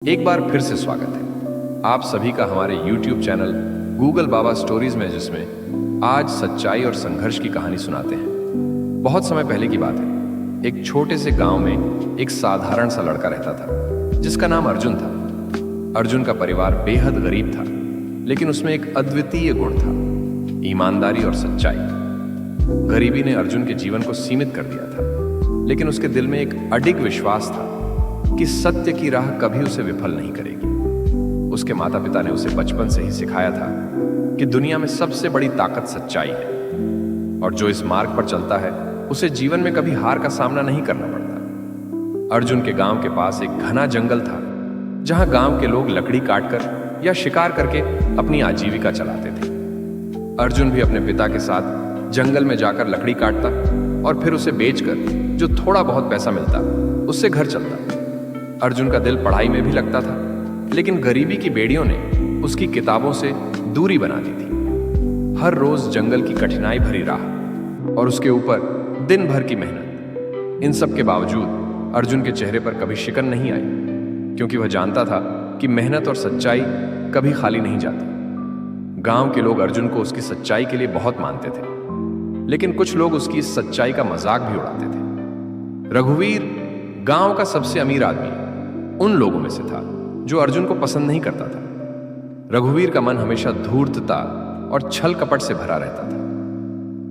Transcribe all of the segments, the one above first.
एक बार फिर से स्वागत है आप सभी का हमारे YouTube चैनल गूगल बाबा स्टोरीज में, जिसमें आज सच्चाई और संघर्ष की कहानी सुनाते हैं। बहुत समय पहले की बात है। एक छोटे से गांव में एक साधारण सा लड़का रहता था जिसका नाम अर्जुन था। अर्जुन का परिवार बेहद गरीब था, लेकिन उसमें एक अद्वितीय गुण था, ईमानदारी और सच्चाई। गरीबी ने अर्जुन के जीवन को सीमित कर दिया था, लेकिन उसके दिल में एक अडिग विश्वास था कि सत्य की राह कभी उसे विफल नहीं करेगी। उसके माता पिता ने उसे बचपन से ही सिखाया था कि दुनिया में सबसे बड़ी ताकत सच्चाई है, और जो इस मार्ग पर चलता है उसे जीवन में कभी हार का सामना नहीं करना पड़ता। अर्जुन के गांव के पास एक घना जंगल था, जहां गांव के लोग लकड़ी काटकर या शिकार करके अपनी आजीविका चलाते थे। अर्जुन भी अपने पिता के साथ जंगल में जाकर लकड़ी काटता और फिर उसे बेचकर जो थोड़ा बहुत पैसा मिलता उससे घर चलता। अर्जुन का दिल पढ़ाई में भी लगता था, लेकिन गरीबी की बेड़ियों ने उसकी किताबों से दूरी बना दी थी। हर रोज जंगल की कठिनाई भरी राह और उसके ऊपर दिन भर की मेहनत, इन सब के बावजूद अर्जुन के चेहरे पर कभी शिकन नहीं आई, क्योंकि वह जानता था कि मेहनत और सच्चाई कभी खाली नहीं जाती। गांव के लोग अर्जुन को उसकी सच्चाई के लिए बहुत मानते थे, लेकिन कुछ लोग उसकी इस सच्चाई का मजाक भी उड़ाते थे। रघुवीर गांव का सबसे अमीर आदमी उन लोगों में से था जो अर्जुन को पसंद नहीं करता था। रघुवीर का मन हमेशा धूर्तता और छल कपट से भरा रहता था।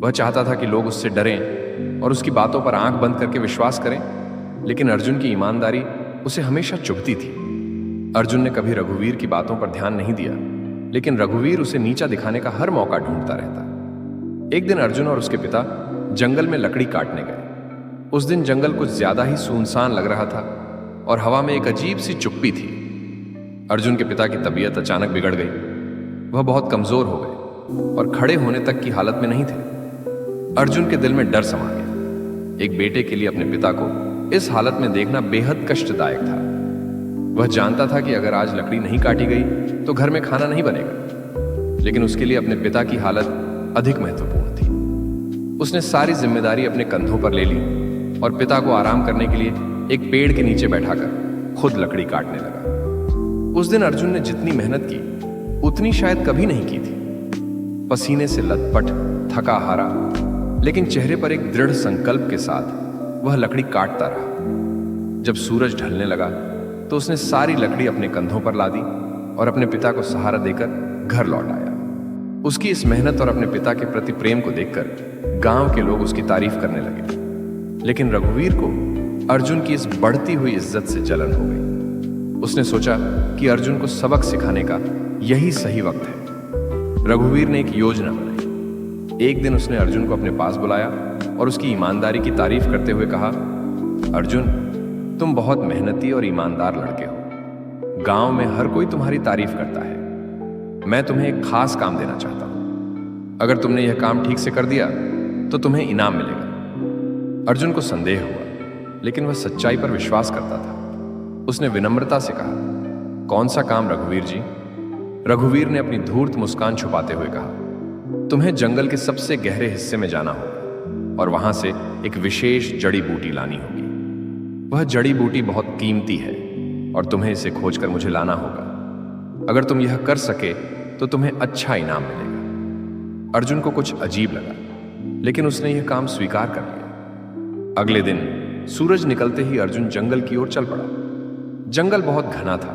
वह चाहता था कि लोग उससे डरें और उसकी बातों पर आंख बंद करके विश्वास करें, लेकिन अर्जुन की ईमानदारी उसे हमेशा चुभती थी। अर्जुन ने कभी रघुवीर की बातों पर ध्यान नहीं दिया, लेकिन रघुवीर उसे नीचा दिखाने का हर मौका ढूंढता रहता। एक दिन अर्जुन और उसके पिता जंगल में लकड़ी काटने गए। उस दिन जंगल कुछ ज्यादा ही सुनसान लग रहा था और हवा में एक अजीब सी चुप्पी थी। अर्जुन के पिता की तबीयत अचानक बिगड़ गई। वह बहुत कमजोर हो गए और खड़े होने तक की हालत में नहीं थे। अर्जुन के दिल में डर समा गया। एक बेटे के लिए अपने पिता को इस हालत में देखना बेहद कष्टदायक था। वह जानता था कि अगर आज लकड़ी नहीं काटी गई तो घर में खाना नहीं बनेगा, लेकिन उसके लिए अपने पिता की हालत अधिक महत्वपूर्ण थी। उसने सारी जिम्मेदारी अपने कंधों पर ले ली और पिता को आराम करने के लिए एक पेड़ के नीचे बैठाकर खुद लकड़ी काटने लगा। उस दिन अर्जुन ने जितनी मेहनत की उतनी शायद कभी नहीं की थी। पसीने से लथपथ, थका हारा, लेकिन चेहरे पर एक दृढ़ संकल्प के साथ वह लकड़ी काटता रहा। जब सूरज ढलने लगा तो उसने सारी लकड़ी अपने कंधों पर लादी और अपने पिता को सहारा देकर घर लौट आया। उसकी इस मेहनत और अपने पिता के प्रति प्रेम को देखकर गांव के लोग उसकी तारीफ करने लगे, लेकिन रघुवीर को अर्जुन की इस बढ़ती हुई इज्जत से जलन हो गई। उसने सोचा कि अर्जुन को सबक सिखाने का यही सही वक्त है। रघुवीर ने एक योजना बनाई। एक दिन उसने अर्जुन को अपने पास बुलाया और उसकी ईमानदारी की तारीफ करते हुए कहा, अर्जुन, तुम बहुत मेहनती और ईमानदार लड़के हो। गांव में हर कोई तुम्हारी तारीफ करता है। मैं तुम्हें एक खास काम देना चाहता हूं। अगर तुमने यह काम ठीक से कर दिया तो तुम्हें इनाम मिलेगा। अर्जुन को संदेह हुआ, लेकिन वह सच्चाई पर विश्वास करता था। उसने विनम्रता से कहा, कौन सा काम रघुवीर जी? रघुवीर ने अपनी धूर्त मुस्कान छुपाते हुए कहा, तुम्हें जंगल के सबसे गहरे हिस्से में जाना होगा और वहां से एक विशेष जड़ी बूटी लानी होगी। वह जड़ी बूटी बहुत कीमती है और तुम्हें इसे खोजकर मुझे लाना होगा। अगर तुम यह कर सके तो तुम्हें अच्छा इनाम मिलेगा। अर्जुन को कुछ अजीब लगा, लेकिन उसने यह काम स्वीकार कर लिया। अगले दिन सूरज निकलते ही अर्जुन जंगल की ओर चल पड़ा। जंगल बहुत घना था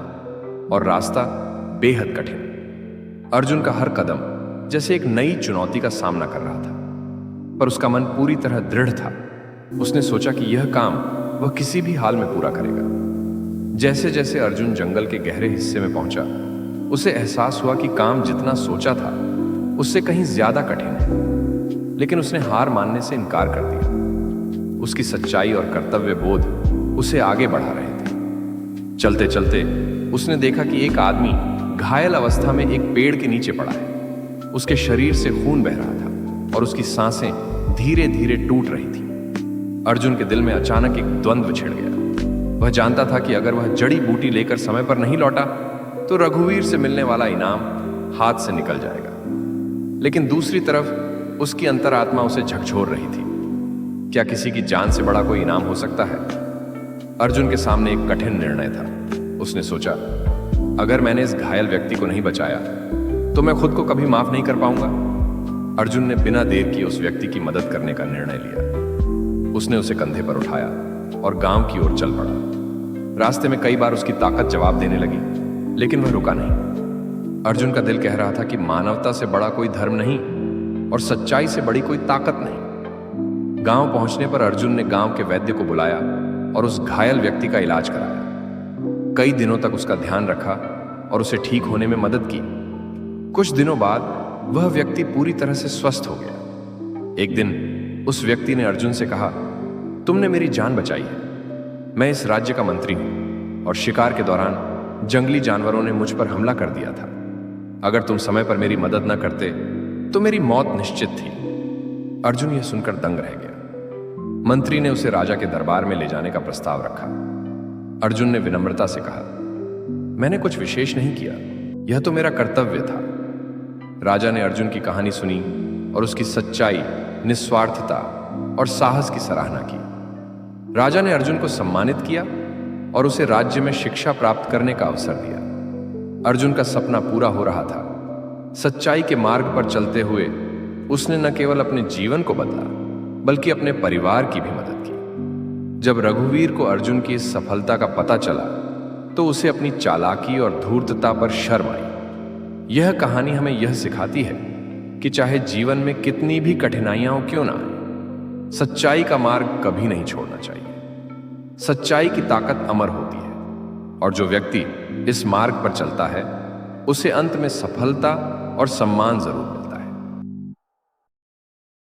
और रास्ता बेहद कठिन। अर्जुन का हर कदम जैसे एक नई चुनौती का सामना कर रहा था, पर उसका मन पूरी तरह दृढ़ था। उसने सोचा कि यह काम वह किसी भी हाल में पूरा करेगा। जैसे जैसे अर्जुन जंगल के गहरे हिस्से में पहुंचा, उसे एहसास हुआ कि काम जितना सोचा था उससे कहीं ज्यादा कठिन है, लेकिन उसने हार मानने से इनकार कर दिया। उसकी सच्चाई और कर्तव्य बोध उसे आगे बढ़ा रहे थे। चलते चलते उसने देखा कि एक आदमी घायल अवस्था में एक पेड़ के नीचे पड़ा है। उसके शरीर से खून बह रहा था और उसकी सांसें धीरे धीरे टूट रही थी। अर्जुन के दिल में अचानक एक द्वंद्व छिड़ गया। वह जानता था कि अगर वह जड़ी बूटी लेकर समय पर नहीं लौटा तो रघुवीर से मिलने वाला इनाम हाथ से निकल जाएगा, लेकिन दूसरी तरफ उसकी अंतरात्मा उसे झकझोर रही थी। क्या किसी की जान से बड़ा कोई इनाम हो सकता है? अर्जुन के सामने एक कठिन निर्णय था। उसने सोचा, अगर मैंने इस घायल व्यक्ति को नहीं बचाया तो मैं खुद को कभी माफ नहीं कर पाऊंगा। अर्जुन ने बिना देर किए उस व्यक्ति की मदद करने का निर्णय लिया। उसने उसे कंधे पर उठाया और गांव की ओर चल पड़ा। रास्ते में कई बार उसकी ताकत जवाब देने लगी, लेकिन वह रुका नहीं। अर्जुन का दिल कह रहा था कि मानवता से बड़ा कोई धर्म नहीं और सच्चाई से बड़ी कोई ताकत नहीं। गांव पहुंचने पर अर्जुन ने गांव के वैद्य को बुलाया और उस घायल व्यक्ति का इलाज कराया। कई दिनों तक उसका ध्यान रखा और उसे ठीक होने में मदद की। कुछ दिनों बाद वह व्यक्ति पूरी तरह से स्वस्थ हो गया। एक दिन उस व्यक्ति ने अर्जुन से कहा, तुमने मेरी जान बचाई है। मैं इस राज्य का मंत्री हूं और शिकार के दौरान जंगली जानवरों ने मुझ पर हमला कर दिया था। अगर तुम समय पर मेरी मदद न करते तो मेरी मौत निश्चित थी। अर्जुन यह सुनकर दंग रह गया। मंत्री ने उसे राजा के दरबार में ले जाने का प्रस्ताव रखा। अर्जुन ने विनम्रता से कहा, मैंने कुछ विशेष नहीं किया, यह तो मेरा कर्तव्य था। राजा ने अर्जुन की कहानी सुनी और उसकी सच्चाई, निस्वार्थता और साहस की सराहना की। राजा ने अर्जुन को सम्मानित किया और उसे राज्य में शिक्षा प्राप्त करने का अवसर दिया। अर्जुन का सपना पूरा हो रहा था। सच्चाई के मार्ग पर चलते हुए उसने न केवल अपने जीवन को बदला, बल्कि अपने परिवार की भी मदद की। जब रघुवीर को अर्जुन की इस सफलता का पता चला तो उसे अपनी चालाकी और धूर्तता पर शर्म आई। यह कहानी हमें यह सिखाती है कि चाहे जीवन में कितनी भी कठिनाइयां क्यों ना आए, सच्चाई का मार्ग कभी नहीं छोड़ना चाहिए। सच्चाई की ताकत अमर होती है और जो व्यक्ति इस मार्ग पर चलता है उसे अंत में सफलता और सम्मान जरूर मिलता है।